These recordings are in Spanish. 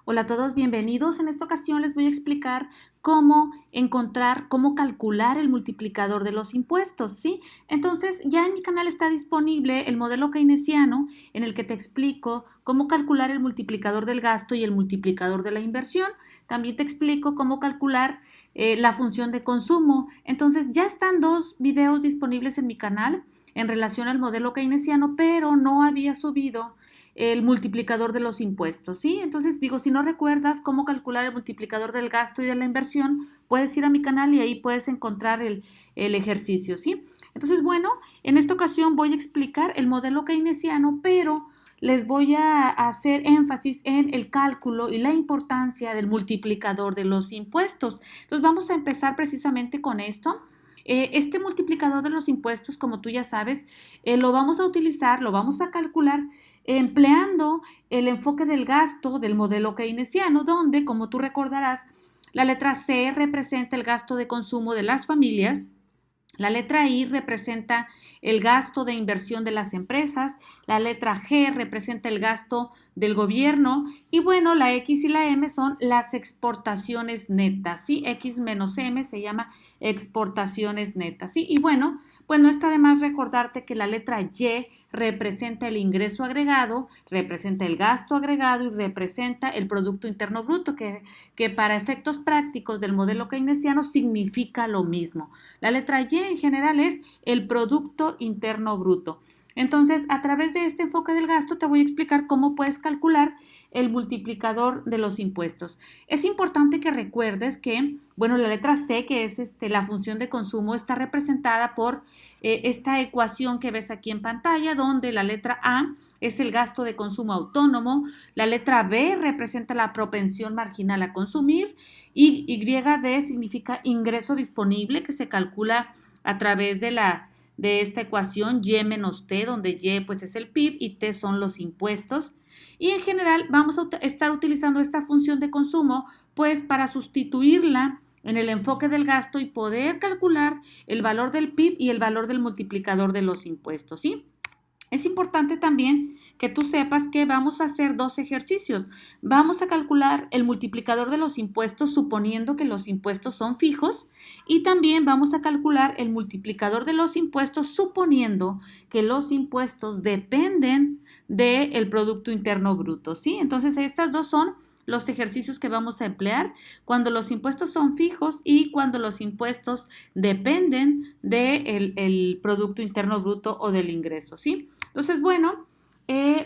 Hola a todos, bienvenidos. En esta ocasión les voy a explicar cómo cómo calcular el multiplicador de los impuestos, ¿sí? Entonces, ya en mi canal está disponible el modelo keynesiano en el que te explico cómo calcular el multiplicador del gasto y el multiplicador de la inversión. También te explico cómo calcular la función de consumo. Entonces, ya están dos videos disponibles en mi canal en relación al modelo keynesiano, pero no había subido el multiplicador de los impuestos, ¿sí? Entonces digo, si no recuerdas cómo calcular el multiplicador del gasto y de la inversión, puedes ir a mi canal y ahí puedes encontrar el ejercicio, ¿sí? Entonces, bueno, en esta ocasión voy a explicar el modelo keynesiano, pero les voy a hacer énfasis en el cálculo y la importancia del multiplicador de los impuestos. Entonces, vamos a empezar precisamente con esto. Este multiplicador de los impuestos, como tú ya sabes, lo vamos a utilizar, lo vamos a calcular empleando el enfoque del gasto del modelo keynesiano, donde, como tú recordarás, la letra C representa el gasto de consumo de las familias. La letra I representa el gasto de inversión de las empresas, la letra G representa el gasto del gobierno y bueno, la X y la M son las exportaciones netas, ¿sí? X menos M se llama exportaciones netas, ¿sí? Y bueno, pues no está de más recordarte que la letra Y representa el ingreso agregado, representa el gasto agregado y representa el Producto Interno Bruto, que para efectos prácticos del modelo keynesiano significa lo mismo. La letra Y en general es el Producto Interno Bruto. Entonces, a través de este enfoque del gasto te voy a explicar cómo puedes calcular el multiplicador de los impuestos. Es importante que recuerdes que, bueno, la letra C, que es la función de consumo, está representada por esta ecuación que ves aquí en pantalla, donde la letra A es el gasto de consumo autónomo, la letra B representa la propensión marginal a consumir y YD significa ingreso disponible, que se calcula a través de esta ecuación Y menos T, donde Y pues es el PIB y T son los impuestos. Y en general vamos a estar utilizando esta función de consumo pues para sustituirla en el enfoque del gasto y poder calcular el valor del PIB y el valor del multiplicador de los impuestos, ¿sí? Es importante también que tú sepas que vamos a hacer dos ejercicios. Vamos a calcular el multiplicador de los impuestos suponiendo que los impuestos son fijos y también vamos a calcular el multiplicador de los impuestos suponiendo que los impuestos dependen del Producto Interno Bruto, ¿sí? Entonces, estas dos son los ejercicios que vamos a emplear cuando los impuestos son fijos y cuando los impuestos dependen del Producto Interno Bruto o del ingreso, ¿sí? Entonces, bueno,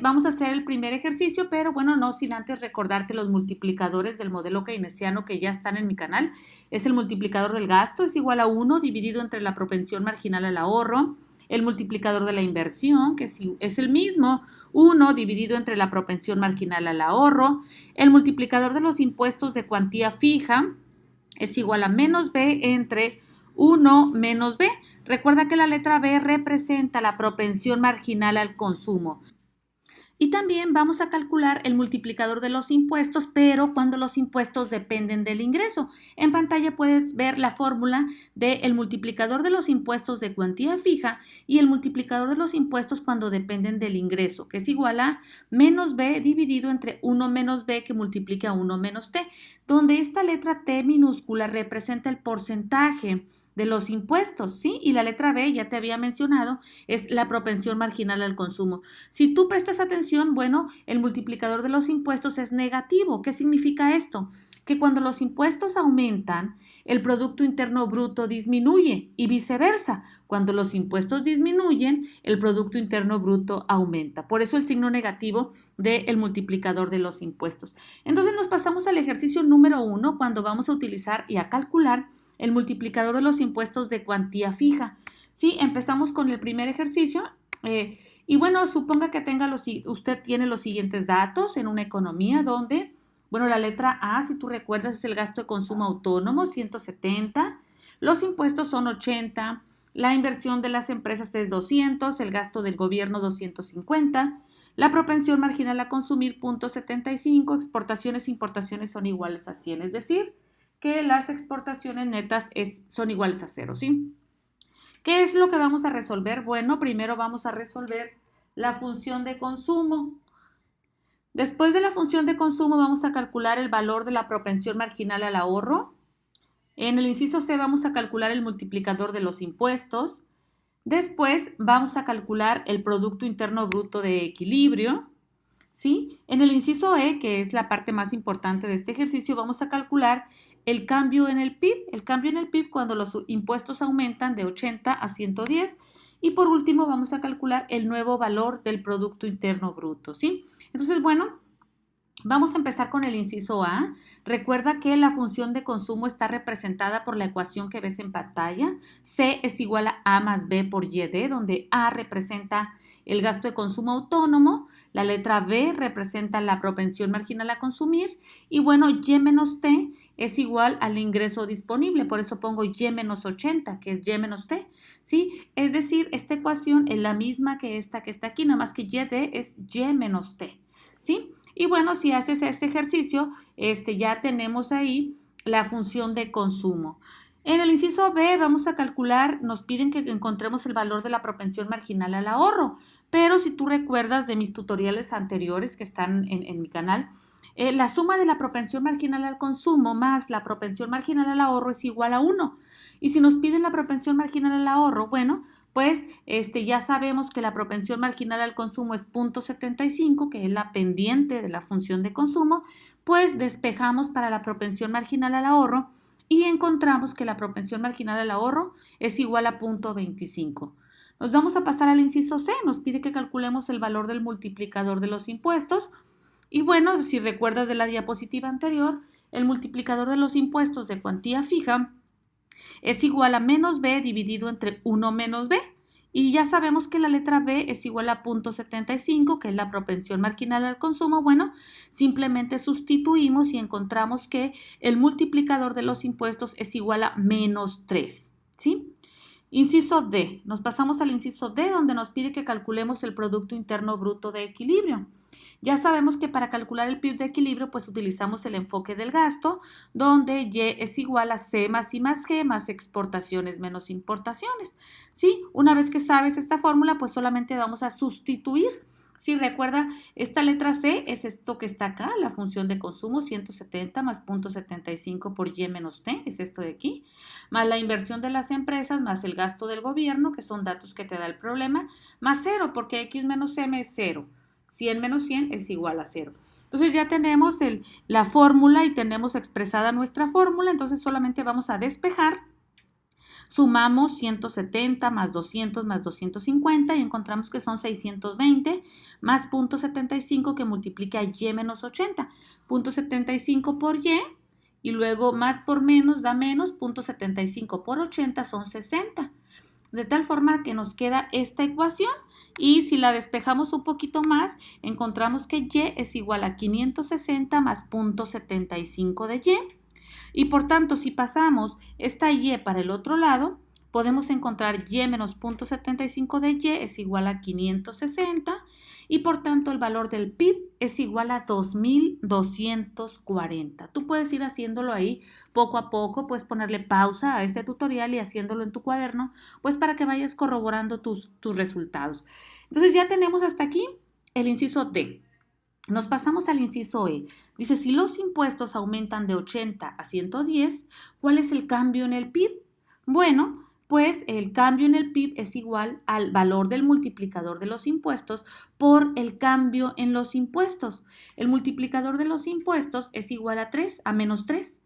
vamos a hacer el primer ejercicio, pero bueno, no sin antes recordarte los multiplicadores del modelo keynesiano que ya están en mi canal. Es el multiplicador del gasto, es igual a 1 dividido entre la propensión marginal al ahorro. El multiplicador de la inversión, que es el mismo, 1 dividido entre la propensión marginal al ahorro. El multiplicador de los impuestos de cuantía fija es igual a menos B entre 1 menos B. Recuerda que la letra B representa la propensión marginal al consumo. Y también vamos a calcular el multiplicador de los impuestos, pero cuando los impuestos dependen del ingreso. En pantalla puedes ver la fórmula del multiplicador de los impuestos de cuantía fija y el multiplicador de los impuestos cuando dependen del ingreso, que es igual a menos B dividido entre 1 menos B que multiplica 1 menos T, donde esta letra T minúscula representa el porcentaje de los impuestos, ¿sí? Y la letra B, ya te había mencionado, es la propensión marginal al consumo. Si tú prestas atención, bueno, el multiplicador de los impuestos es negativo. ¿Qué significa esto? Que cuando los impuestos aumentan, el Producto Interno Bruto disminuye y viceversa. Cuando los impuestos disminuyen, el Producto Interno Bruto aumenta. Por eso el signo negativo del multiplicador de los impuestos. Entonces nos pasamos al ejercicio número 1 cuando vamos a utilizar y a calcular el multiplicador de los impuestos de cuantía fija. Sí, empezamos con el primer ejercicio. Y bueno, suponga que usted tiene los siguientes datos en una economía donde, bueno, la letra A, si tú recuerdas, es el gasto de consumo autónomo, 170, los impuestos son 80, la inversión de las empresas es 200, el gasto del gobierno 250, la propensión marginal a consumir 0.75, exportaciones e importaciones son iguales a 100, es decir, que las exportaciones netas son iguales a 0, ¿sí? ¿Qué es lo que vamos a resolver? Bueno, primero vamos a resolver la función de consumo. Después de la función de consumo vamos a calcular el valor de la propensión marginal al ahorro. En el inciso C vamos a calcular el multiplicador de los impuestos. Después vamos a calcular el Producto Interno Bruto de equilibrio. ¿Sí? En el inciso E, que es la parte más importante de este ejercicio, vamos a calcular el cambio en el PIB. El cambio en el PIB cuando los impuestos aumentan de 80 a 110. Y por último vamos a calcular el nuevo valor del Producto Interno Bruto. ¿Sí? Entonces, bueno, vamos a empezar con el inciso A. Recuerda que la función de consumo está representada por la ecuación que ves en pantalla. C es igual a A más B por YD, donde A representa el gasto de consumo autónomo, la letra B representa la propensión marginal a consumir y bueno, Y menos T es igual al ingreso disponible, por eso pongo Y menos 80, que es Y menos T, ¿sí? Es decir, esta ecuación es la misma que esta que está aquí, nada más que YD es Y menos T, ¿sí? Y bueno, si haces este ejercicio, ya tenemos ahí la función de consumo. En el inciso B vamos a calcular, nos piden que encontremos el valor de la propensión marginal al ahorro, pero si tú recuerdas de mis tutoriales anteriores que están en mi canal, la suma de la propensión marginal al consumo más la propensión marginal al ahorro es igual a 1. Y si nos piden la propensión marginal al ahorro, bueno, pues ya sabemos que la propensión marginal al consumo es 0.75, que es la pendiente de la función de consumo, pues despejamos para la propensión marginal al ahorro y encontramos que la propensión marginal al ahorro es igual a 0.25. Nos vamos a pasar al inciso C, nos pide que calculemos el valor del multiplicador de los impuestos. Y bueno, si recuerdas de la diapositiva anterior, el multiplicador de los impuestos de cuantía fija es igual a menos B dividido entre 1 menos B. Y ya sabemos que la letra B es igual a 0.75, que es la propensión marginal al consumo. Bueno, simplemente sustituimos y encontramos que el multiplicador de los impuestos es igual a menos 3, ¿sí? Inciso D. Nos pasamos al inciso D, donde nos pide que calculemos el Producto Interno Bruto de equilibrio. Ya sabemos que para calcular el PIB de equilibrio, pues utilizamos el enfoque del gasto, donde Y es igual a C más I más G más exportaciones menos importaciones. ¿Sí? Una vez que sabes esta fórmula, pues solamente vamos a sustituir. Sí, recuerda, esta letra C es esto que está acá, la función de consumo 170 más 0.75 por Y menos T, es esto de aquí, más la inversión de las empresas, más el gasto del gobierno, que son datos que te da el problema, más 0, porque X menos M es 0. 100 menos 100 es igual a 0. Entonces ya tenemos la fórmula y tenemos expresada nuestra fórmula, entonces solamente vamos a despejar. Sumamos 170 más 200 más 250 y encontramos que son 620 más 0.75 que multiplica Y menos 80. 0.75 por y luego más por menos da menos, 0.75 por 80 son 60. De tal forma que nos queda esta ecuación y si la despejamos un poquito más, encontramos que Y es igual a 560 más 0.75 de Y. Y por tanto, si pasamos esta Y para el otro lado, podemos encontrar Y menos 0.75 de Y es igual a 560 y por tanto el valor del PIB es igual a 2.240. Tú puedes ir haciéndolo ahí poco a poco, puedes ponerle pausa a este tutorial y haciéndolo en tu cuaderno, pues para que vayas corroborando tus resultados. Entonces ya tenemos hasta aquí el inciso D. Nos pasamos al inciso E. Dice, si los impuestos aumentan de 80 a 110, ¿cuál es el cambio en el PIB? Bueno, pues el cambio en el PIB es igual al valor del multiplicador de los impuestos por el cambio en los impuestos. El multiplicador de los impuestos es igual a 3, a menos 3.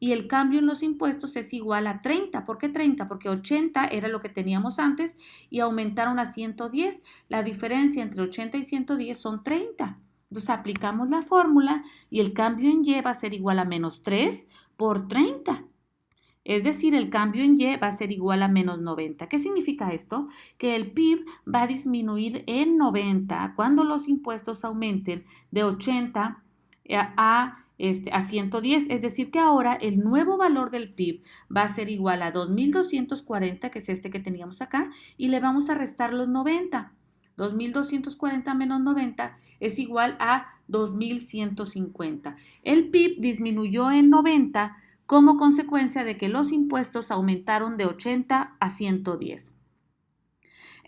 Y el cambio en los impuestos es igual a 30. ¿Por qué 30? Porque 80 era lo que teníamos antes y aumentaron a 110. La diferencia entre 80 y 110 son 30. Entonces aplicamos la fórmula y el cambio en Y va a ser igual a menos 3 por 30. Es decir, el cambio en Y va a ser igual a menos 90. ¿Qué significa esto? Que el PIB va a disminuir en 90 cuando los impuestos aumenten de 80 a 110. Es decir, que ahora el nuevo valor del PIB va a ser igual a 2.240, que es este que teníamos acá, y le vamos a restar los 90. 2.240 menos 90 es igual a 2.150. El PIB disminuyó en 90 como consecuencia de que los impuestos aumentaron de 80 a 110.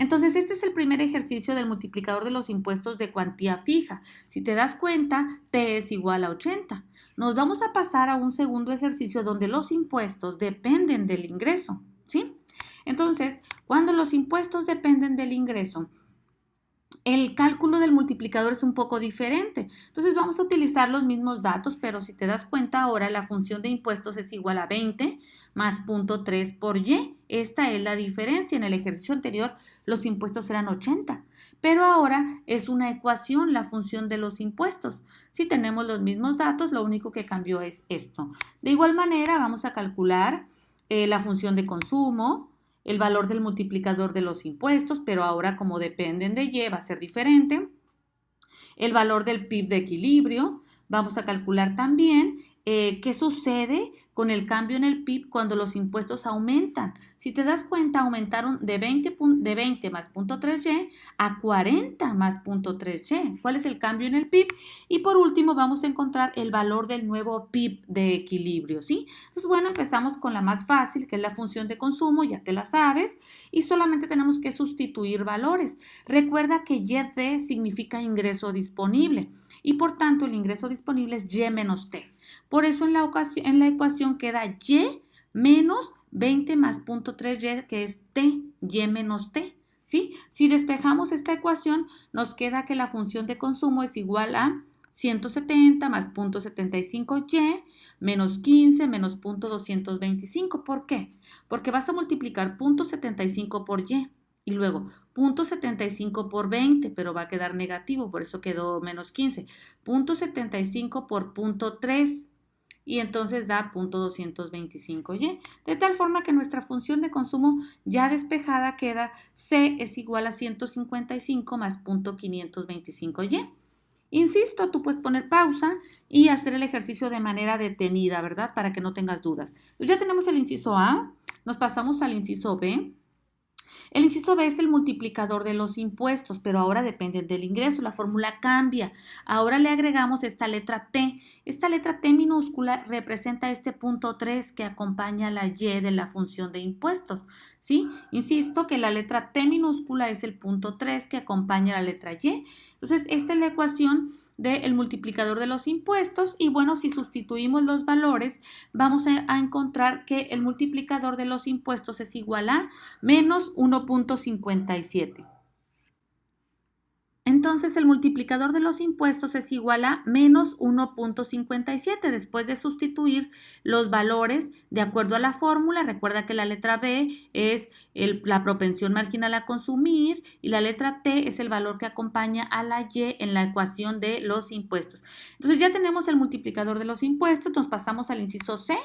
Entonces, este es el primer ejercicio del multiplicador de los impuestos de cuantía fija. Si te das cuenta, T es igual a 80. Nos vamos a pasar a un segundo ejercicio donde los impuestos dependen del ingreso, ¿sí? Entonces, cuando los impuestos dependen del ingreso, el cálculo del multiplicador es un poco diferente. Entonces vamos a utilizar los mismos datos, pero si te das cuenta ahora la función de impuestos es igual a 20 más 0.3 por Y. Esta es la diferencia. En el ejercicio anterior los impuestos eran 80, pero ahora es una ecuación la función de los impuestos. Si tenemos los mismos datos, lo único que cambió es esto. De igual manera vamos a calcular la función de consumo, el valor del multiplicador de los impuestos, pero ahora como dependen de Y va a ser diferente. El valor del PIB de equilibrio. Vamos a calcular también qué sucede con el cambio en el PIB cuando los impuestos aumentan. Si te das cuenta, aumentaron de 20 más 0.3Y a 40 más 0.3Y. ¿Cuál es el cambio en el PIB? Y por último, vamos a encontrar el valor del nuevo PIB de equilibrio, ¿sí? Entonces, bueno, empezamos con la más fácil, que es la función de consumo, ya te la sabes, y solamente tenemos que sustituir valores. Recuerda que YD significa ingreso disponible y por tanto el ingreso disponible es Y menos T. Por eso en la ecuación queda Y menos 20 más 0.3Y, que es T, Y menos T, ¿sí? Si despejamos esta ecuación, nos queda que la función de consumo es igual a 170 más 0.75Y menos 15 menos 0.225. ¿Por qué? Porque vas a multiplicar 0.75 por Y. Y luego 0.75 por 20, pero va a quedar negativo, por eso quedó menos 15. 0.75 por 0.3 y entonces da 0.225Y. De tal forma que nuestra función de consumo ya despejada queda C es igual a 155 más 0.525Y. Insisto, tú puedes poner pausa y hacer el ejercicio de manera detenida, ¿verdad? Para que no tengas dudas. Entonces ya tenemos el inciso A, nos pasamos al inciso B. El inciso B es el multiplicador de los impuestos, pero ahora depende del ingreso. La fórmula cambia. Ahora le agregamos esta letra T. Esta letra T minúscula representa este punto 3 que acompaña la Y de la función de impuestos, ¿sí? Insisto que la letra T minúscula es el punto 3 que acompaña la letra Y. Entonces, esta es la ecuación del multiplicador de los impuestos y bueno, si sustituimos los valores vamos a encontrar que el multiplicador de los impuestos es igual a menos 1.57. Entonces el multiplicador de los impuestos es igual a menos 1.57 después de sustituir los valores de acuerdo a la fórmula. Recuerda que la letra B es la propensión marginal a consumir y la letra T es el valor que acompaña a la Y en la ecuación de los impuestos. Entonces ya tenemos el multiplicador de los impuestos, nos pasamos al inciso C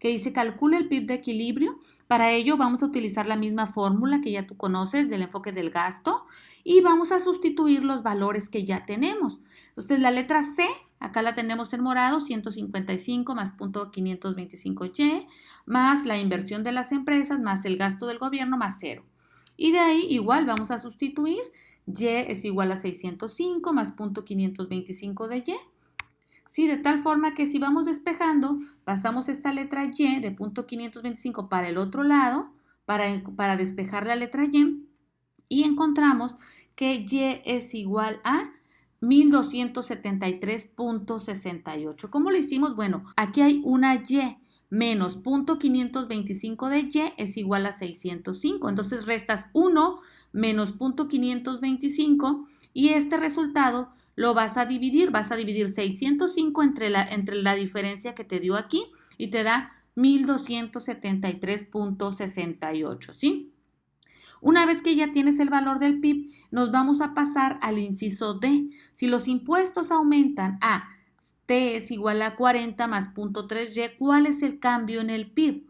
que dice calcula el PIB de equilibrio. Para ello vamos a utilizar la misma fórmula que ya tú conoces del enfoque del gasto y vamos a sustituir los valores que ya tenemos. Entonces la letra C, acá la tenemos en morado, 155 más 0.525Y, más la inversión de las empresas, más el gasto del gobierno, más 0. Y de ahí igual vamos a sustituir, Y es igual a 605 más 0.525 de Y. Sí, de tal forma que si vamos despejando, pasamos esta letra Y de 0.525 para el otro lado, para despejar la letra y encontramos que Y es igual a 1273.68. ¿Cómo lo hicimos? Bueno, aquí hay una Y menos 0.525 de Y es igual a 605. Entonces restas 1 menos 0.525 y este resultado lo vas a dividir 605 entre la diferencia que te dio aquí y te da 1273.68, ¿sí? Una vez que ya tienes el valor del PIB, nos vamos a pasar al inciso D. Si los impuestos aumentan a T es igual a 40 más 0.3Y, ¿cuál es el cambio en el PIB?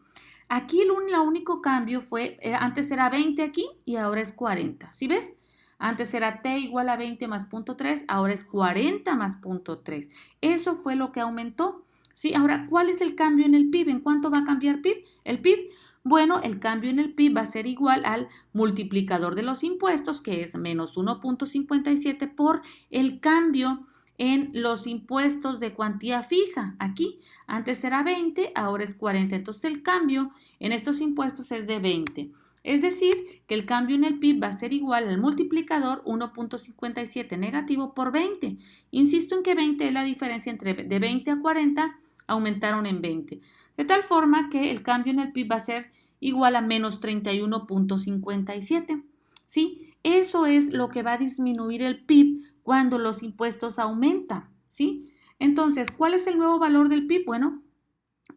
Aquí el único cambio fue, antes era 20 aquí y ahora es 40, ¿sí ves? Antes era T igual a 20 más 0.3, ahora es 40 más 0.3. Eso fue lo que aumentó. ¿Sí? Ahora, ¿cuál es el cambio en el PIB? ¿En cuánto va a cambiar el PIB? Bueno, el cambio en el PIB va a ser igual al multiplicador de los impuestos, que es menos 1.57 por el cambio en los impuestos de cuantía fija. Aquí, antes era 20, ahora es 40. Entonces, el cambio en estos impuestos es de 20. Es decir, que el cambio en el PIB va a ser igual al multiplicador 1.57 negativo por 20. Insisto en que 20 es la diferencia entre de 20 a 40, aumentaron en 20. De tal forma que el cambio en el PIB va a ser igual a menos 31.57. ¿Sí? Eso es lo que va a disminuir el PIB cuando los impuestos aumentan. ¿Sí? Entonces, ¿cuál es el nuevo valor del PIB? Bueno,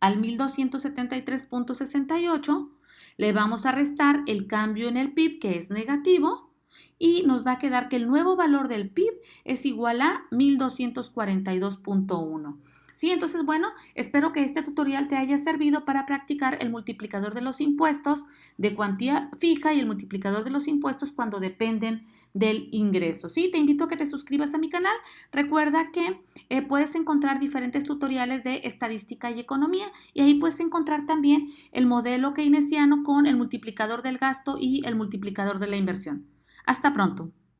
al 1273.68 le vamos a restar el cambio en el PIB, que es negativo, y nos va a quedar que el nuevo valor del PIB es igual a 1242.1. Sí, entonces, bueno, espero que este tutorial te haya servido para practicar el multiplicador de los impuestos de cuantía fija y el multiplicador de los impuestos cuando dependen del ingreso. Sí, te invito a que te suscribas a mi canal. Recuerda que puedes encontrar diferentes tutoriales de estadística y economía y ahí puedes encontrar también el modelo keynesiano con el multiplicador del gasto y el multiplicador de la inversión. Hasta pronto.